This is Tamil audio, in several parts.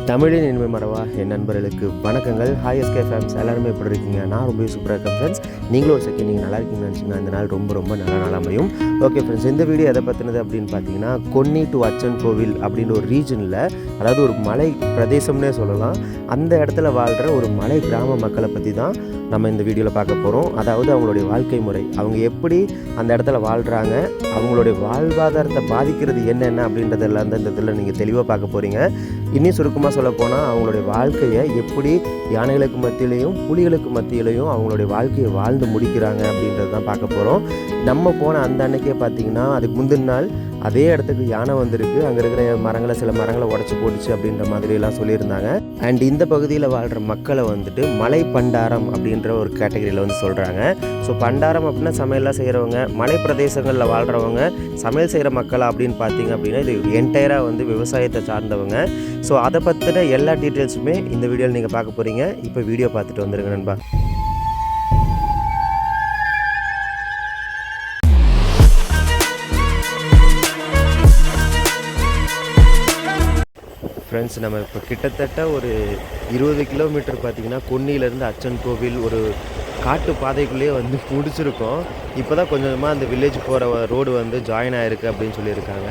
தமிழின் இனிமை மறவா என் நண்பர்களுக்கு வணக்கங்கள். ஹாய் எஸ்கே ஃபேம்ஸ், எல்லாருமே எப்படி இருக்கீங்க? நான் ரொம்ப சூப்பராக இருக்கேன் ஃப்ரெண்ட்ஸ். நீங்களும் ஒரு செகண்ட் நீங்கள் நல்லா இருக்கீங்கன்னு நினச்சிங்கன்னா இந்த நாள் ரொம்ப ரொம்ப நல்ல நாள் அமையும். ஓகே ஃப்ரெண்ட்ஸ், இந்த வீடியோ எதை பற்றினது அப்படின்னு பார்த்தீங்கன்னா, கொன்னி டு அச்சன் கோவில் அப்படின்ற ஒரு ரீஜனில், அதாவது ஒரு மலை பிரதேசம்னே சொல்லலாம், அந்த இடத்துல வாழ்கிற ஒரு மலை கிராம மக்களை பற்றி தான் நம்ம இந்த வீடியோவில் பார்க்க போகிறோம். அதாவது அவங்களுடைய வாழ்க்கை முறை, அவங்க எப்படி அந்த இடத்துல வாழ்கிறாங்க, அவங்களுடைய வாழ்வாதாரத்தை பாதிக்கிறது என்னென்ன அப்படின்றதெல்லாம் தான் இந்த இதில் நீங்கள் தெளிவாக பார்க்க போகிறீங்க. இன்னும் சுருக்கமாக சொல்லப்போனால் அவங்களுடைய வாழ்க்கையை எப்படி யானைகளுக்கு மத்தியிலையும் புலிகளுக்கு மத்தியிலையும் அவங்களுடைய வாழ்க்கையை வாழ்ந்து முடிக்கிறாங்க அப்படின்றது தான் பார்க்க போகிறோம். நம்ம போன அந்த அன்னைக்கே பார்த்திங்கன்னா, அதுக்கு முந்தின நாள் அதே இடத்துக்கு யானை வந்திருக்கு, அங்கே இருக்கிற மரங்களை சில மரங்களை உடச்சி போட்டுச்சு அப்படின்ற மாதிரிலாம் சொல்லியிருந்தாங்க. அண்ட் இந்த பகுதியில் வாழ்கிற மக்களை வந்துட்டு மலை பண்டாரம் அப்படின்ற ஒரு கேட்டகரியில் வந்து சொல்கிறாங்க. ஸோ பண்டாரம் அப்படின்னா சமையல்லாம் செய்கிறவங்க, மலை பிரதேசங்களில் வாழ்கிறவங்க, சமையல் செய்கிற மக்கள் அப்படின்னு பார்த்தீங்க அப்படின்னா இது என்டையராக வந்து விவசாயத்தை சார்ந்தவங்க. ஸோ அதை பற்றின எல்லா டீட்டெயில்ஸுமே இந்த வீடியோவில் நீங்கள் பார்க்க போகிறீங்க. இப்போ வீடியோ பார்த்துட்டு வந்துருங்க நண்பா. ஃப்ரெண்ட்ஸ், நம்ம இப்போ கிட்டத்தட்ட ஒரு 20 கிலோமீட்டர் பார்த்திங்கன்னா கொன்னியிலேருந்து அச்சன் கோவில் ஒரு காட்டு பாதைக்குள்ளேயே வந்து முடிச்சிருக்கோம். இப்போ தான் கொஞ்சமாக அந்த வில்லேஜ் போகிற ரோடு வந்து ஜாயின் ஆகிருக்கு அப்படின்னு சொல்லியிருக்காங்க.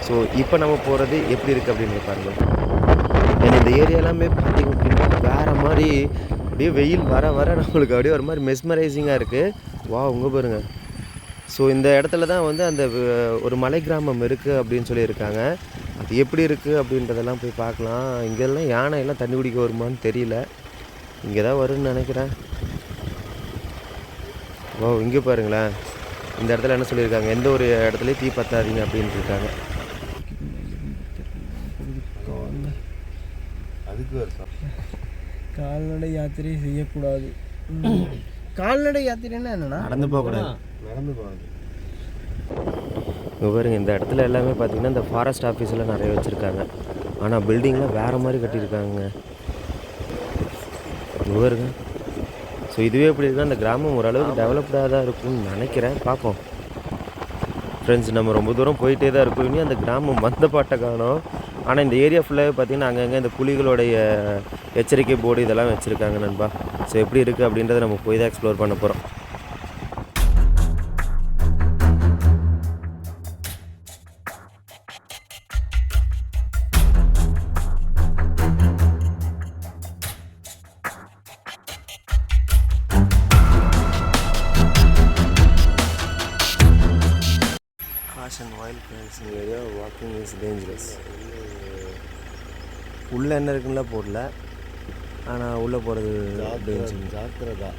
ஸோ இப்போ நம்ம போகிறது எப்படி இருக்குது அப்படின்னு பாருங்கள். ஏன்னா இந்த ஏரியாலாமே பார்த்திங்க அப்படின்னா வேறு மாதிரி அப்படியே வெயில் வர வர நம்மளுக்கு அப்படியே ஒரு மாதிரி மெஸ்மரைசிங்காக இருக்குது. வா உங்க பாருங்கள். ஸோ இந்த இடத்துல தான் வந்து அந்த ஒரு மலை கிராமம் இருக்குது அப்படின்னு சொல்லியிருக்காங்க. அது எப்படி இருக்குது அப்படின்றதெல்லாம் போய் பார்க்கலாம். இங்கெல்லாம் யானையெல்லாம் தண்ணி குடிக்க வருமானு தெரியல, இங்கே தான் வரும்னு நினைக்கிறேன். ஓ இங்கே பாருங்களேன், இந்த இடத்துல என்ன சொல்லியிருக்காங்க, எந்த ஒரு இடத்துலையும் தீ பற்றாதீங்க அப்படின்னு இருக்காங்க. கால்நடை யாத்திரை செய்யக்கூடாது. கால்நடை யாத்திரைன்னா என்னன்னா நடந்து போகக்கூடாது, நடந்து போகக்கூடாது. இங்கே பாருங்க, இந்த இடத்துல எல்லாமே பார்த்திங்கன்னா இந்த ஃபாரஸ்ட் ஆஃபீஸெல்லாம் நிறைய வச்சுருக்காங்க. ஆனால் பில்டிங்லாம் வேறு மாதிரி கட்டியிருக்காங்க. இங்கே பாருங்க. ஸோ இதுவே எப்படி இருக்குன்னா அந்த கிராமம் ஓரளவுக்கு டெவலப்டாக தான் இருக்கும்னு நினைக்கிறேன். பார்ப்போம் ஃப்ரெண்ட்ஸ், நம்ம ரொம்ப தூரம் போயிட்டே தான் இருக்கும். இனி அந்த கிராமம் வந்த பாட்டை காணோம். ஆனால் இந்த ஏரியா ஃபுல்லாகவே பார்த்திங்கன்னா அங்கங்கே இந்த புலிகளுடைய எச்சரிக்கை போர்டு இதெல்லாம் வச்சுருக்காங்க நண்பா. ஸோ எப்படி இருக்குது அப்படின்றத நம்ம போய் தான் எக்ஸ்ப்ளோர் பண்ண போகிறோம். Area walking is dangerous. உள்ளே என்ன இருக்குன்னா போடல, ஆனால் உள்ளே போகிறது ஜாக்கிரதா.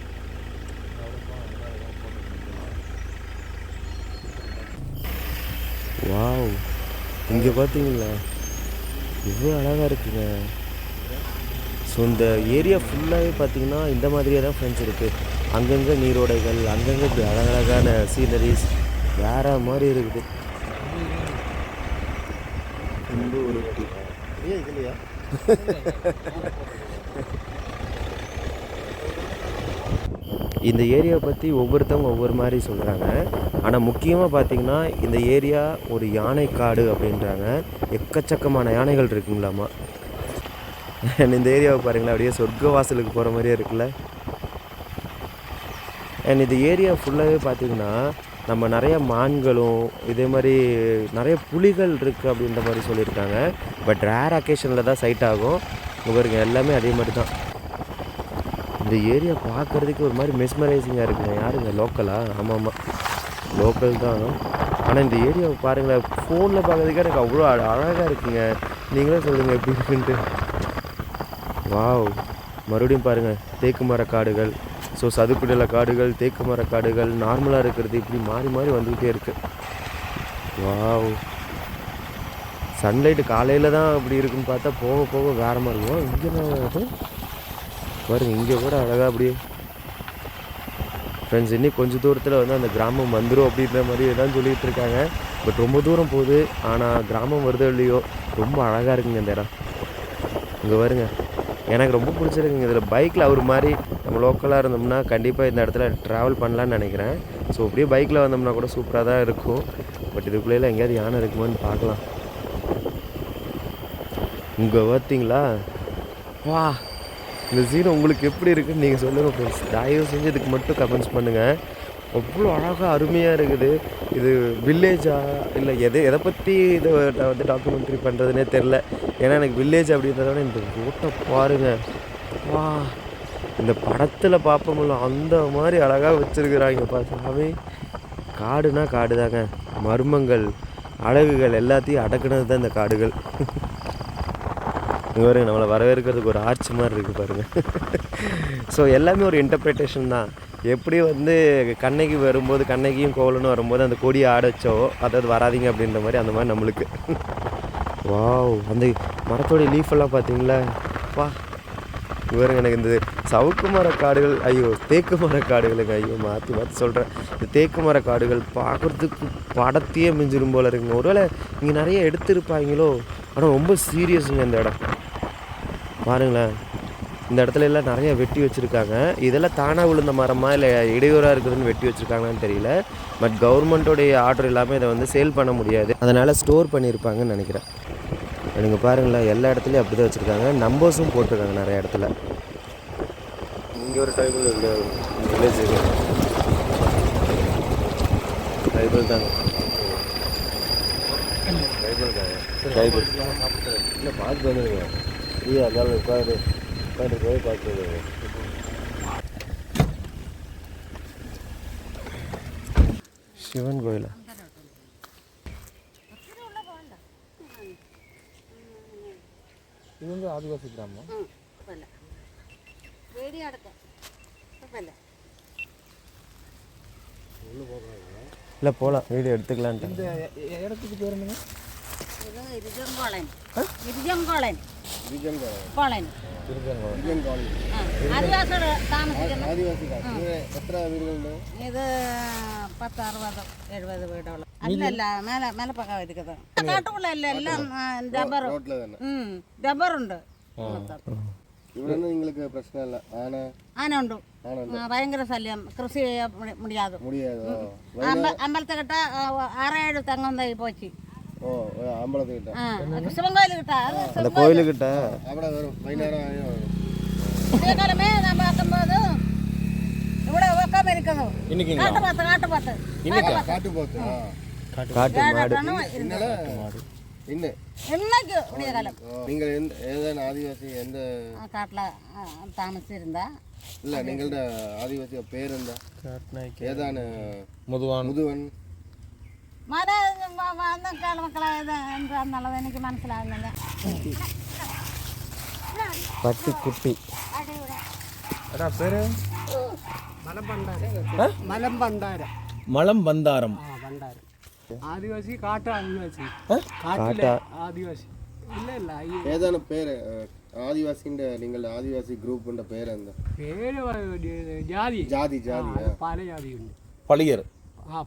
வாவ், இங்கே பார்த்தீங்களா இவ்வளோ அழகாக இருக்குங்க. ஸோ இந்த ஏரியா ஃபுல்லாகவே பார்த்தீங்கன்னா இந்த மாதிரியே தான் ஃப்ரெண்ட்ஸ் இருக்குது. அங்கங்கே நீரோடைகள், அங்கங்கே இப்படி அழகழகான சீனரிஸ் வேறு மாதிரி இருக்குது. இந்த ஏரியாவை பற்றி ஒவ்வொருத்தவங்க ஒவ்வொரு மாதிரி சொல்கிறாங்க. ஆனால் முக்கியமாக பார்த்திங்கன்னா இந்த ஏரியா ஒரு யானை காடு அப்படின்றாங்க. எக்கச்சக்கமான யானைகள் இருக்குங்களாமா. இந்த ஏரியாவை பாருங்களேன், அப்படியே சொர்க்க வாசலுக்கு போகிற மாதிரியே இருக்குல்ல. அண்ட் இந்த ஏரியா ஃபுல்லாகவே பார்த்திங்கன்னா நம்ம நிறைய மான்களும் இதே மாதிரி நிறைய புலிகள் இருக்குது அப்படின்ற மாதிரி சொல்லியிருக்காங்க. பட் ரேர் அக்கேஷனில் தான் சைட் ஆகும். பாருங்க, எல்லாமே அதே மாதிரி தான். இந்த ஏரியா பார்க்குறதுக்கு ஒரு மாதிரி மெஸ்மரைசிங்காக இருக்குங்க. யாருங்க லோக்கலா? ஆமாம் ஆமாம், லோக்கல் தான். ஆனால் இந்த ஏரியாவை பாருங்களேன், ஃபோனில் பார்க்குறதுக்கே எனக்கு அவ்வளோ அழகாக இருக்குங்க. நீங்களே சொல்லுங்கள் எப்படி இருக்குன்ட்டு. வாவ், மறுபடியும் பாருங்கள், தேக்கு மர காடுகள், ஸோ சதுப்பு நில காடுகள், தேக்கு மர காடுகள், நார்மலாக இருக்கிறது இப்படி மாறி மாறி வந்துக்கிட்டே இருக்குது. வாவ், சன்லைட்டு காலையில் தான் அப்படி இருக்குன்னு பார்த்தா போக போக வேறு மாதிரி இருக்கும். இங்கே தான் பாருங்க, இங்கே கூட அழகாக அப்படியே ஃப்ரெண்ட்ஸ். இன்னும் கொஞ்சம் தூரத்தில் வந்து அந்த கிராமம் வந்துடும் அப்படின்ற மாதிரி தான் சொல்லிகிட்டு இருக்காங்க. பட் ரொம்ப தூரம் போகுது, ஆனால் கிராமம் வருதோ இல்லையோ ரொம்ப அழகாக இருக்குங்க இந்த இடம். இங்கே பாருங்க, எனக்கு ரொம்ப பிடிச்சிருக்குங்க. இதில் பைக்கில் அவர் மாதிரி நம்ம லோக்கலாக இருந்தோம்னா கண்டிப்பாக இந்த இடத்துல ட்ராவல் பண்ணலான்னு நினைக்கிறேன். ஸோ அப்படியே பைக்கில் வந்தோம்னா கூட சூப்பராக தான் இருக்கும். பட் இதுக்குள்ளே எங்கேயாவது யானை இருக்குமான்னு பார்க்கலாம். இங்கே பார்த்தீங்களா, வா இந்த சீன் உங்களுக்கு எப்படி இருக்குன்னு நீங்கள் சொல்லுங்கள் ஃப்ரெண்ட்ஸ். தயவு செஞ்சு இதுக்கு மட்டும் கமெண்ட்ஸ் பண்ணுங்கள். அவ்வளோ அழகாக அருமையாக இருக்குது. இது வில்லேஜா இல்லை எதை பற்றி இதை நான் வந்து டாக்குமெண்ட்ரி பண்ணுறதுனே தெரில. ஏன்னா எனக்கு வில்லேஜ் அப்படின்றத விட இந்த ரோட்டை பாருங்கள். வா இந்த படத்தில் பார்ப்போம்ல அந்த மாதிரி அழகாக வச்சுருக்குறாங்க பார்த்தாவே. காடுனா காடு தாங்க. மர்மங்கள் அழகுகள் எல்லாத்தையும் அடக்குனது தான் இந்த காடுகள். இங்கே பாருங்க நம்மளை வரவேற்கிறதுக்கு ஒரு ஆர்ச்சி மாதிரி இருக்குது பாருங்கள். ஸோ எல்லாமே ஒரு இன்டர்பிரிட்டேஷன் தான். எப்படி வந்து கண்ணகி வரும்போது கண்ணகியும் கோவலனும் வரும்போது அந்த கொடியை ஆட வச்சோ அதாவது வராதிங்க அப்படின்ற மாதிரி அந்த மாதிரி நம்மளுக்கு. வாவ் அந்த மரத்தோடைய லீஃபெல்லாம் பார்த்தீங்களா? வா இவருங்க எனக்கு இந்த சவுக்கு மர காடுகள் தேக்கு மர காடுகளுங்க மாற்றி சொல்கிறேன். இந்த தேக்கு மர காடுகள் பார்க்குறதுக்கு படத்தையே மிஞ்சிரும் போல் இருக்குங்க. ஒருவேளை இங்கே நிறைய எடுத்திருப்பாங்களோ. ஆனால் ரொம்ப சீரியஸுங்க இந்த இடம் பாருங்களேன். இந்த இடத்துல எல்லாம் நிறைய வெட்டி வச்சுருக்காங்க. இதெல்லாம் தானாக விழுந்த மரமாக இல்லை இடையூறாக இருக்குதுன்னு வெட்டி வச்சுருக்காங்கன்னு தெரியல. பட் கவர்மெண்ட்டோடைய ஆர்டர் இல்லாமல் இதை வந்து சேல் பண்ண முடியாது. அதனால் ஸ்டோர் பண்ணியிருப்பாங்கன்னு நினைக்கிறேன். நீங்கள் பாருங்களேன் எல்லா இடத்துலையும் அப்படி தான் வச்சுருக்காங்க. நம்பர்ஸும் போட்டிருக்காங்க நிறைய இடத்துல. இங்கே ஒரு டைபிள் இந்த வில்லேஜ் டைபிள் தாங்க. டைபிள் இல்லை பார்த்து வந்துடுங்க. இல்லையா அதனால உட்காந்து போய் பார்த்து வந்துடுங்க. சிவன் கோயிலா? இது வந்து ஆதிவாசி கிராமம். இல்லை போகலாம் வீடியோ எடுத்துக்கலான்ட்டு. இந்த இடத்துக்கு பேர் என்னங்க? இது 10-60-70 வீடுகள் மேல பக்கம் இருக்குது. കാട്ടുകുള്ള എല്ലാം റബ്ബറുണ്ട്. നിങ്ങൾക്ക് പ്രശ്നമില്ല. ആന ഉണ്ട്. ഭയങ്കര ശല്യം. കൃഷി ചെയ്യാൻ മുടിയാതെ. അമ്പലത്തെ കിട്ട 6-7 തെങ്ങും തൈ പോച്ച്. ശിവൻ കോയിൽ കിട്ടാ கோயில் கிட்ட കാലമേ നമ്മൾ ആക്കുമ്പോൾ ഇവിടെ വെക്കാൻ ഇരിക്കുന്നു. കാട്ടുപോത്ത് ആദിവാസി കാട്ടില താമസിച്ചിരുന്ന ഇല്ല നിങ്ങളുടെ ആദിവാസി പേരെന്താ? ഏതാണ്? മുതുവൻ. മക്കളെ എന്താന്നുള്ളത് എനിക്ക് മനസ്സിലാകുന്നില്ല. പട്ടിക്കുട്ടി പേര് മലമ്പന്താരം. ആദിവാസി ആദിവാസി ഏതാണ് പേര്? ആദിവാസിന്റെ നിങ്ങളുടെ ആദിവാസി ഗ്രൂപ്പിന്റെ പേരെന്താ? ജാതി പല ജാതിയുണ്ട്. പളിയർ.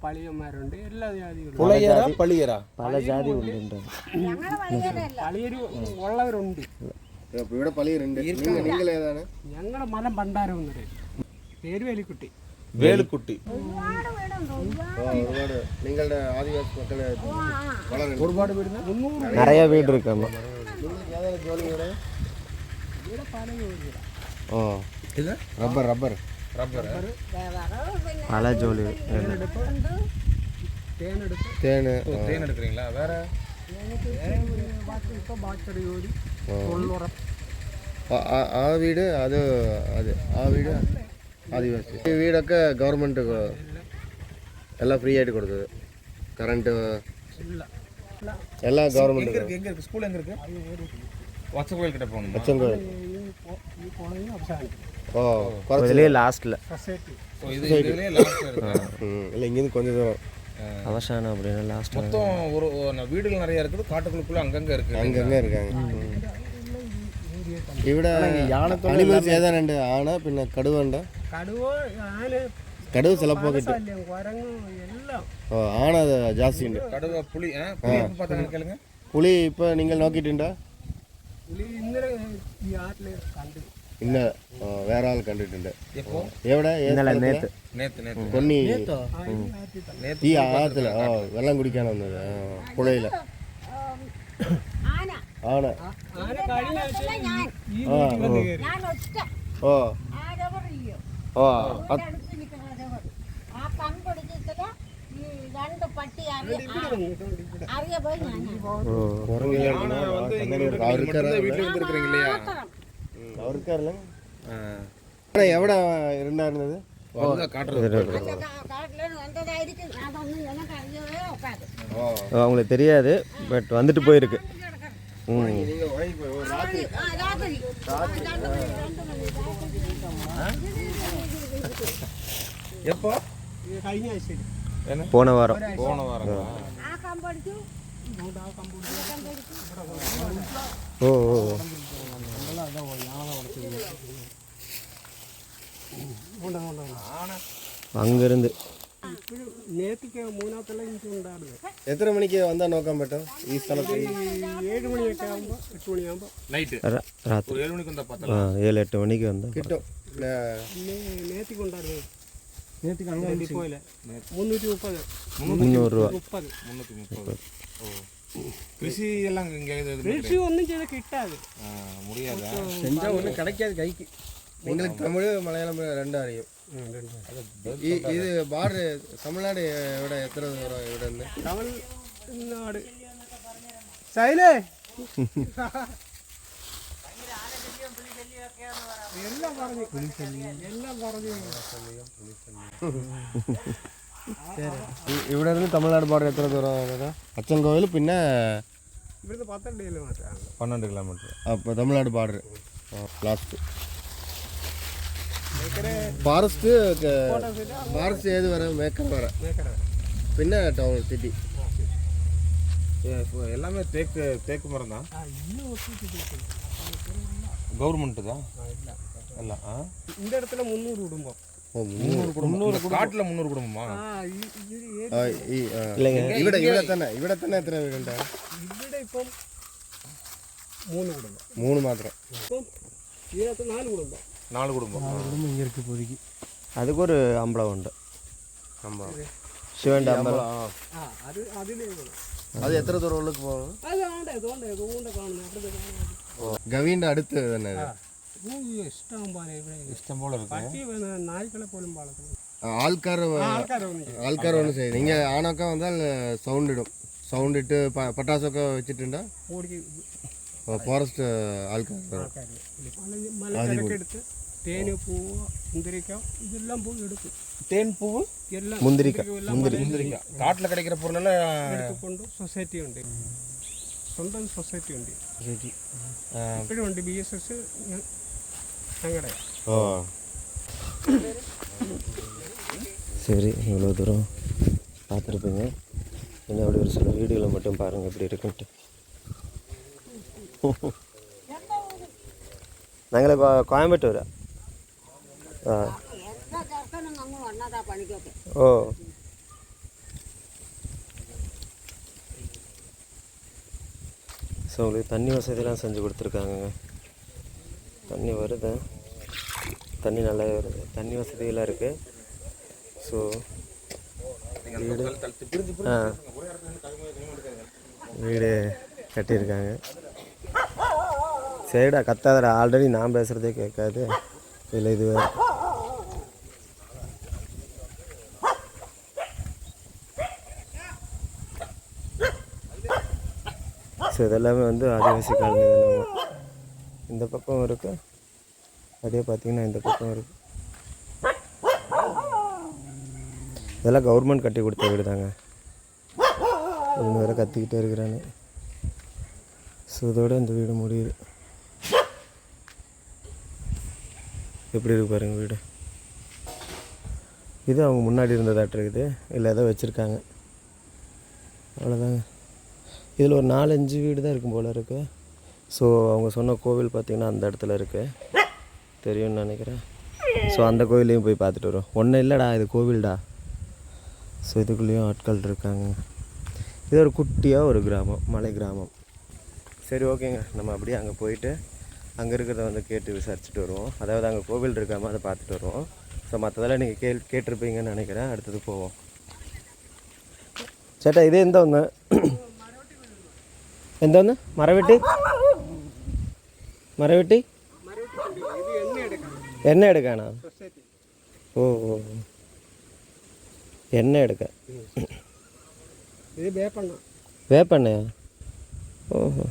പളിയന്മാരുണ്ട്. എല്ലാ ജാതികളും. പുളയരാ പളിയരാ? പല ജാതി ഉണ്ട്. പളിയര് ഉള്ളവരുണ്ട്. ഇവിടെ പളിയരുണ്ട്. നിങ്ങൾ ഏതാണ്? ഞങ്ങളുടെ മലം ഭണ്ഡാരം എന്ന് പറയും. പേര് വേലിക്കുട്ടി. വേലുക്കുട്ടി. ഒരുപാട് നിങ്ങളുടെ ആദിവാസി മക്കളെ ഒരുപാട് വീട് நிறைய வீடு இருக்காமா? റബ്ബർ பல ஜோலி തേൻ എടുക്കறீங்களா? வேற ഇപ്പൊ ബാച്ചടി ജോലി. ആ വീട് അത് ആ വീട് ആദിവാസി. ഈ വീടൊക്കെ ഗവൺമെൻറ് എല്ലാം ഫ്രീ ആയിട്ട് കൊടുത്തത്. കറണ്ട് എല്ലാം ഗവൺമെൻറ്. எங்க இருக்கு ஸ்கூல்? எங்க இருக்கு? வச்சகோயில் கிட்ட போகணும். അച്ചൻകോയിൽ. ഓ இதுலேயே லாஸ்ட்டில் இது இதுலயே லாஸ்ட்ல இருக்கு. இல்லை இங்கேருந்து கொஞ்சம் தூரம் அவசானம் அப்படின்னா லாஸ்ட். மொத்தம் ஒரு வீடுகள் நிறைய இருக்குது. காட்டுக்குள்ள அங்கங்க இருக்கு. അങ്കങ്ങ இருக்காங்க. ഇവിടെ അനിമൽസ് ഏതാനുണ്ട്? ആന പിന്നെ കടുവ ഉണ്ട്. കടുവ ചിലപ്പോൾ കിട്ടും. ഓ ആന ജാസ്തി ഉണ്ട്. കടുവ പുളി பார்த்தா கேளுங்க. പുളി ഇപ്പൊ നിങ്ങൾ നോക്കിയിട്ടുണ്ടോ? ഇന്ന വേറെ ആൾ കണ്ടിട്ടുണ്ട്. എവിടെ? പൊന്നി ഈ ആഴത്തില് വെള്ളം കുടിക്കാൻ വന്നത് പുഴയില്. ആന ആന കഴിഞ്ഞ ആഴ്ച ഞാൻ ഈ വീട്ടിൽ വന്ന് കയറി ഞാൻ ഒറ്റ ഓ ആരവറിയോ ഓ അടുത്ത് നിൽക്കുന്ന ആരവർ ആ കൺപിടിച്ചിട്ട് ഈ രണ്ട് പട്ടി അറിയ പോയി ഞാൻ ஆனா வந்து இங்க மட்டும்தான் வீட்டுல வந்துருக்கீங்க இல்லையா? അവർക്കറിയില്ല എവിടെ ഉണ്ടായിരുന്നത് அதுதான் காட்டுறது. காட்டில் வந்ததாയിരിക്കും அതൊന്നും எனக்கு அறியவே உட்காது அவங்களுக்கு தெரியாது பட் வந்துட்டு போயிருக்கு. ம் ராத்திரி 2 மணி எப்போ? കഴിഞ്ഞ ആഴ്ചയിൽ என்ன? போன வாரம். போன வாரம். ആ കമ്പടിച്ചു ஓ ஓ அங்கேருந்து ഇപ്പോഴും നേരത്തേക്ക് മൂന്നാമത്തെല്ലാം എനിക്ക് ഉണ്ടായിരുന്നു എത്ര മണിക്ക് വന്നാൽ നോക്കാൻ പറ്റും ഈ സ്ഥലത്ത് 7 മണിയൊക്കെ ആകുമ്പോൾ 8 മണിയാകുമ്പോൾ நைட்டு ராத்திரி ஒரு 7 மணிக்கு வந்தா பார்த்தா 7-8 மணிக்கு வந்தோம். കിട്ടും നേരത്തേക്ക് ഉണ്ടായിരുന്നു നേരത്തേക്ക് പോലെ 330 300 രൂപ. 30 ஓ கிருஷி எல்லாம் இங்க இது കൃഷി ഒന്നും ചെയ്ത് കിട്ടാതെ முடியாதா? செஞ்சால் ஒன்றும் கிடைக்காது கைக்கு നിങ്ങൾക്ക് തമിഴ് മലയാളം രണ്ടും അറിയും ഇത് ബാർഡർ തമിഴ്നാട് എവിടെ എത്ര ദൂരം ഇവിടെ നിന്ന് തമിഴ്നാട് ശൈലേ എല്ലാം പറഞ്ഞു എല്ലാം പറഞ്ഞു ഇവിടെ നിന്ന് തമിഴ്നാട് ബാർഡർ എത്ര ദൂരം അച്ചൻകോവിൽ പിന്നെ ഇവിടുന്ന് 12 കിലോമീറ്റർ 12 കിലോമീറ്റർ. അപ്പോൾ Tamil Nadu border last forest forest ஏது வர மேக்கர் வர பின்ன டவுன் சிட்டி எல்லாமே தேக்கு மரம் தான். கவர்மெண்ட் தான் எல்லாம். இந்த இடத்துல 300 குடும்பம். 300 குடும்பம் காட்டுல 300 குடும்பமா? இல்லைங்க ഇവിടെ തന്നെ എത്ര വീടുണ്ട്? ഇവിടെ ഇപ്പം 3 കുടുംബം. 3 മാത്രം. ഇപ്പം ഇതിനകത്ത് 4 കുടുംബം. 4 കുടുംബം. ഇങ്ങനെ ഇருக்கு പോയി. அதுக்கு ஒரு அம்பலம் உண்டு. சிவன் அம்பலம். അത് അതിലേക്ക് അത് എത്ര ദൂരം ഉള്ളിലേക്ക് പോകും? അതുകൊണ്ട് കാണുന്നത് ഗവീൻ്റെ അടുത്ത് തന്നെ ഇഷ്ടം പോലെ ഇഷ്ടം പോലെ പട്ടി നായ്ക്കളെ പോലും വളർത്തുന്നു. ആൾക്കാർ ഒന്നും ചെയ്യും. നിങ്ങൾ ആണൊക്കെ വന്നാൽ സൗണ്ട് ഇടും. സൗണ്ട് ഇട്ട് പട്ടാസൊക്കെ വെച്ചിട്ടുണ്ടോ? ഫോറസ്റ്റ് ആൾക്കാർ മലക്കരൊക്കെ എടുത്ത് തേന് പൂവ് മുന്തിരിക്ക ഇതെല്ലാം പോയി എടുക്കും. தேன் பூ എല്ലാം முந்திரிக்காய் காட்டுல கிடைக்கிற பொருள் எல்லாம் എടുത്തുകൊണ്ട് സൊസൈറ്റി ഉണ്ട്, സ്വന്തം സൊസൈറ്റി ഉണ്ട്, ഇപ്പോഴും ഉണ്ട്. BSS ഞങ്ങളുടെ. ஓ சரி, இவ்வளோ தூரம் பார்த்துருப்பீங்க. இன்னும் அப்படி ஒரு சில வீடுகளை மட்டும் பாருங்கள் எப்படி இருக்குன்ட்டு. நாங்களே கோயம்புத்தூர். ஆ ஓ ஸோ உங்களுக்கு தண்ணி வசதியெலாம் செஞ்சு கொடுத்துருக்காங்கங்க. தண்ணி வருது, தண்ணி நல்லாவே வருது, தண்ணி வசதியெல்லாம் இருக்குது. ஸோ வீடு வீடு கட்டியிருக்காங்க. சரிடா கத்தாதடா, ஆல்ரெடி நான் பேசுகிறதே கேட்காது இல்லை இது வேறு. ஸோ இதெல்லாமே வந்து ஆதிவாசி காலனி தான். இந்த பக்கம் இருக்குது, அதே பார்த்திங்கன்னா இந்த பக்கம் இருக்குது. இதெல்லாம் கவர்மெண்ட் கட்டி கொடுத்த வீடு தாங்க. ஒன்று வேறு கத்திக்கிட்டே இருக்கிறானு. ஸோ இதோட இந்த வீடு முடியுது. எப்படி இருக்கு பாருங்க வீடு. இது அவங்க முன்னாடி இருந்ததாட்டு இருக்குது, இல்லை ஏதோ வச்சுருக்காங்க, அவ்வளோதாங்க. இதில் ஒரு 4-5 வீடு தான் இருக்கும் போல் இருக்குது. ஸோ அவங்க சொன்ன கோவில் பார்த்திங்கன்னா அந்த இடத்துல இருக்குது, தெரியும்னு நினைக்கிறேன். ஸோ அந்த கோவிலையும் போய் பார்த்துட்டு வரோம். ஒன்றும் இல்லைடா, இது கோவில்டா. ஸோ இதுக்குள்ளேயும் ஆட்கள் இருக்காங்க. இது ஒரு குட்டியாக ஒரு கிராமம், மலை கிராமம். சரி ஓகேங்க, நம்ம அப்படியே அங்கே போயிட்டு அங்கே இருக்கிறத வந்து கேட்டு விசாரிச்சுட்டு வருவோம். அதாவது அங்கே கோவில் இருக்காமல் அதை பார்த்துட்டு வருவோம். ஸோ மற்றதெல்லாம் நீங்கள் கேட்டிருப்பீங்கன்னு நினைக்கிறேன். அடுத்தது போவோம். சேட்டா இதே இந்த ஒன்று എന്തോന്ന് മരവെട്ടി മരവെട്ടി എണ്ണ എടുക്കാനാ ഓ ഓ എണ്ണ എടുക്കാൻ ഇത് വേപ്പെണ്ണ. വേപ്പെണ്ണയാ ഓഹോ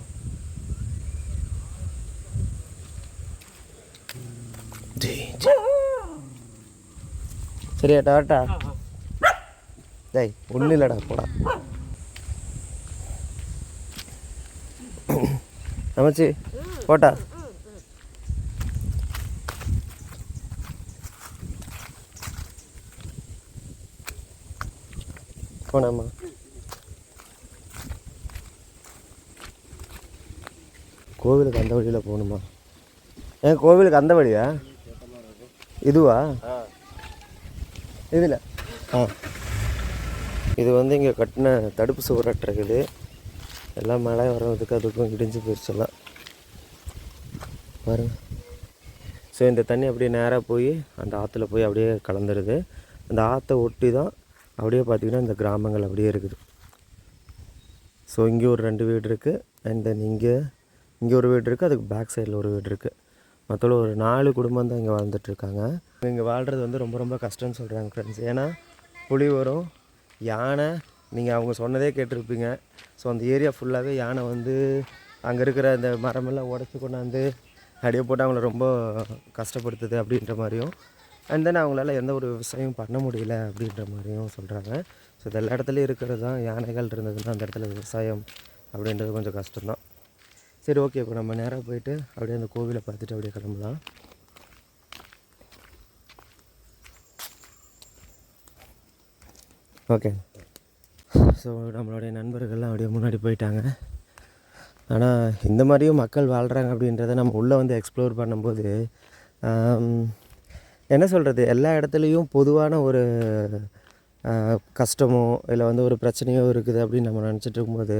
ശരി ഏട്ടാ டேய் ஒன்றும் இல்லைடா போடா அமைச்சி போட்டா போனாம்மா கோவிலுக்கு அந்த வழியில் போகணுமா ஏன் கோவிலுக்கு அந்த வழியா இதுவா இதில் ஆ இது வந்து இங்கே கட்டின தடுப்பு சுவரட்டுறது எல்லாம் மழை வர்றதுக்கு அதுக்கும் இடிஞ்சு போயிடுச்செல்லாம் பாருங்க. ஸோ இந்த தண்ணி அப்படியே நேராக போய் அந்த ஆற்றுல போய் அப்படியே கலந்துருது. அந்த ஆற்றை ஒட்டி தான் அப்படியே பார்த்திங்கன்னா இந்த கிராமங்கள் அப்படியே இருக்குது. ஸோ இங்கே ஒரு 2 வீடு இருக்குது அண்ட் தென் இங்கே ஒரு வீடு இருக்குது, அதுக்கு பேக் சைடில் ஒரு வீடு இருக்குது. மொத்தம் ஒரு 4 குடும்பம் தான் இங்கே வாழ்ந்துட்டுருக்காங்க. இங்கே வாழ்கிறது வந்து ரொம்ப ரொம்ப கஷ்டம்னு சொல்கிறாங்க ஃப்ரெண்ட்ஸ். ஏன்னா புலி வரும், யானை, நீங்கள் அவங்க சொன்னதே கேட்டிருப்பீங்க. ஸோ அந்த ஏரியா ஃபுல்லாகவே யானை வந்து அங்கே இருக்கிற அந்த மரமெல்லாம் உடச்சி கொண்டாந்து அப்படியே போட்டு அவங்கள ரொம்ப கஷ்டப்படுத்துது அப்படின்ற மாதிரியும், அண்ட் தென் அவங்களால எந்த ஒரு விவசாயம் பண்ண முடியல அப்படின்ற மாதிரியும் சொல்கிறாங்க. ஸோ இது எல்லா இடத்துலையும் இருக்கிறது தான். யானைகள் இருந்ததுன்னா அந்த இடத்துல விவசாயம் அப்படின்றது கொஞ்சம் கஷ்டம்தான். சரி ஓகே, இப்போ நம்ம நேராக போயிட்டு அப்படியே அந்த கோவிலை பார்த்துட்டு அப்படியே கிளம்பலாம். ஓகே, ஸோ நம்மளுடைய நண்பர்கள்லாம் அப்படியே முன்னாடி போயிட்டாங்க. ஆனால் இந்த மாதிரியும் மக்கள் வாழ்கிறாங்க அப்படின்றத நம்ம உள்ளே வந்து எக்ஸ்ப்ளோர் பண்ணும்போது என்ன சொல்கிறது, எல்லா இடத்துலையும் பொதுவான ஒரு கஷ்டமோ இல்லை வந்து ஒரு பிரச்சனையோ இருக்குது அப்படின்னு நம்ம நினச்சிட்டு இருக்கும்போது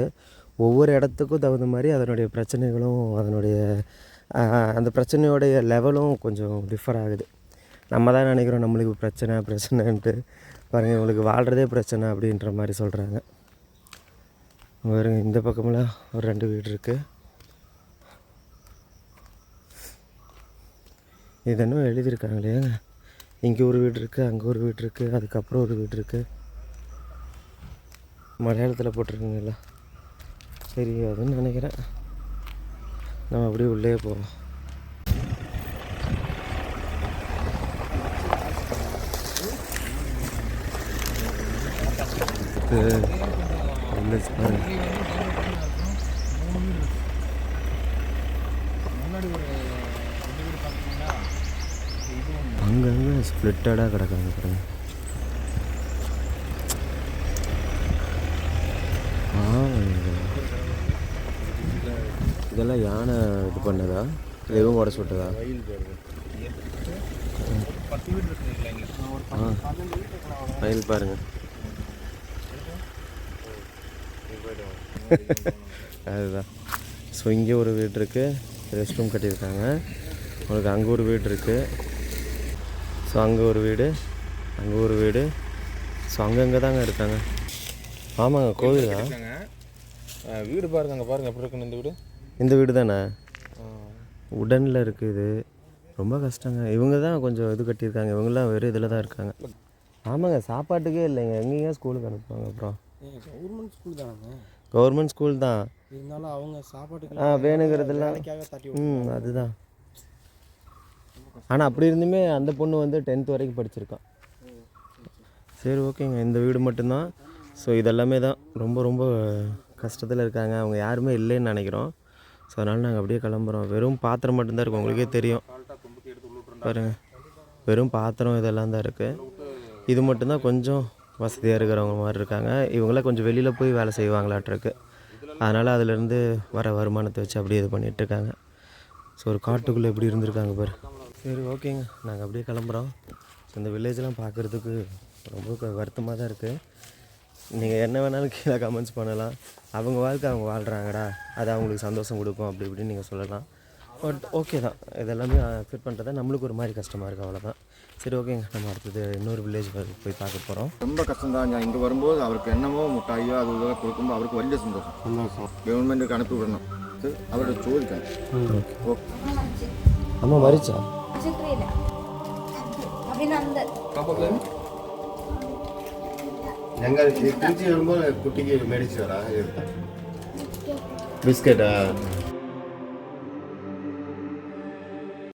ஒவ்வொரு இடத்துக்கும் தகுந்த மாதிரி அதனுடைய பிரச்சனைகளும் அதனுடைய அந்த பிரச்சனையோடைய லெவலும் கொஞ்சம் டிஃபர் ஆகுது. நம்ம தான் நினைக்கிறோம் நம்மளுக்கு பிரச்சனைன்ட்டு, பாருங்கள் இவங்களுக்கு வாழ்கிறதே பிரச்சனை அப்படின்ற மாதிரி சொல்கிறாங்க. பாருங்க இந்த பக்கமெல்லாம் ஒரு 2 வீடு இருக்குது. இது இன்னும் எழுதியிருக்காங்களே, இங்கே ஒரு வீடு இருக்குது, அங்கே ஒரு வீடு இருக்குது, அதுக்கப்புறம் ஒரு வீடு இருக்குது. மலையாளத்தில் போட்டிருக்குங்களா சரி அதுன்னு நினைக்கிறேன். நம்ம அப்படியே உள்ளே போவோம். அங்கங்கே ஸ்ப்ளிட்டடாக கிடக்காங்க பாருங்க. இதெல்லாம் யானை இது பண்ணதா இல்லை இவங்க உடச்சு விட்டதா? வயல் பாருங்க. அதுதான். ஸோ இங்கே ஒரு வீடு இருக்குது, ரெஸ்ட் ரூம் கட்டியிருக்காங்க. உங்களுக்கு அங்கே ஒரு வீடு இருக்குது. ஸோ அங்கே ஒரு வீடு, அங்கே ஒரு வீடு. ஸோ அங்கங்கே தாங்க இருக்காங்க. ஆமாங்க கோவில் தான். வீடு பாருங்க, அங்கே பாருங்க எப்படி இருக்குன்னு. இந்த வீடு இந்த வீடு தானே உடனில் இருக்குது. ரொம்ப கஷ்டங்க. இவங்க தான் கொஞ்சம் இது கட்டியிருக்காங்க. இவங்கெல்லாம் வெறும் இதில் தான் இருக்காங்க. ஆமாங்க, சாப்பாட்டுக்கே இல்லைங்க. எங்கேங்க ஸ்கூலுக்கு அனுப்புவாங்க? அப்புறம் கவர்மெண்ட் ஸ்கூல் தானே? கவர்மெண்ட் ஸ்கூல் தான் இருந்தாலும் அவங்க சாப்பாட்டுக்கு வேணுங்கிறதெல்லாம் அதுதான். ஆனால் அப்படி இருந்துமே அந்த பொண்ணு வந்து 10th வரைக்கும் படிச்சிருக்கான். சரி ஓகேங்க, இந்த வீடு மட்டும்தான். ஸோ இதெல்லாமே தான் ரொம்ப ரொம்ப கஷ்டத்தில் இருக்காங்க. அவங்க யாருமே இல்லைன்னு நினைக்கிறோம். ஸோ அதனால் நாங்கள் அப்படியே கிளம்புறோம். வெறும் பாத்திரம் மட்டும்தான் இருக்கும், உங்களுக்கே தெரியும் பாருங்கள். வெறும் பாத்திரம் இதெல்லாம் தான் இருக்குது. இது மட்டும்தான் கொஞ்சம் வசதியாக இருக்கிறவங்க மாதிரி இருக்காங்க. இவங்களாம் கொஞ்சம் வெளியில் போய் வேலை செய்வாங்களாட்டிருக்கு. அதனால் அதிலேருந்து வர வருமானத்தை வச்சு அப்படியே இது பண்ணிகிட்ருக்காங்க. ஸோ ஒரு காட்டுக்குள்ளே எப்படி இருந்திருக்காங்க பாரு. சரி ஓகேங்க, நாங்கள் அப்படியே கிளம்புறோம். ஸோ இந்த வில்லேஜெலாம் பார்க்குறதுக்கு ரொம்ப வருத்தமாக தான் இருக்குது. நீங்கள் என்ன வேணாலும் கீழே கமெண்ட்ஸ் பண்ணலாம். அவங்க வாழ்க்கை அவங்க வாழ்கிறாங்கடா, அது அவங்களுக்கு சந்தோஷம் கொடுக்கும் அப்படி இப்படின்னு நீங்கள் சொல்லலாம். பட் ஓகே தான், இதெல்லாமே ஃபிட் பண்ணுறது நம்மளுக்கு ஒரு மாதிரி கஷ்டமாக இருக்குது, அவ்வளோதான். சரி ஓகேங்க, நம்ம அடுத்தது இன்னொரு வில்லேஜ் போய் பார்க்க போகிறோம். ரொம்ப கஷ்டம் தான். நான் இங்கே வரும்போது அவருக்கு என்னமோ முட்டாயோ அது இதெல்லாம் கொடுக்கும்போது அவருக்கு വലിയ சந்தோஷம். கவர்மெண்ட்டுக்கு அனுப்பி விடணும், அவர்கிட்ட ചോദിക്കണം. ஓகே. அம்மா மறிச்சா ഞങ്ങൾ തിരിച്ച് വരുമ്പോൾ കുട്ടിക്ക് മേടിച്ചു തരാം ബിസ്ക്കറ്റാ.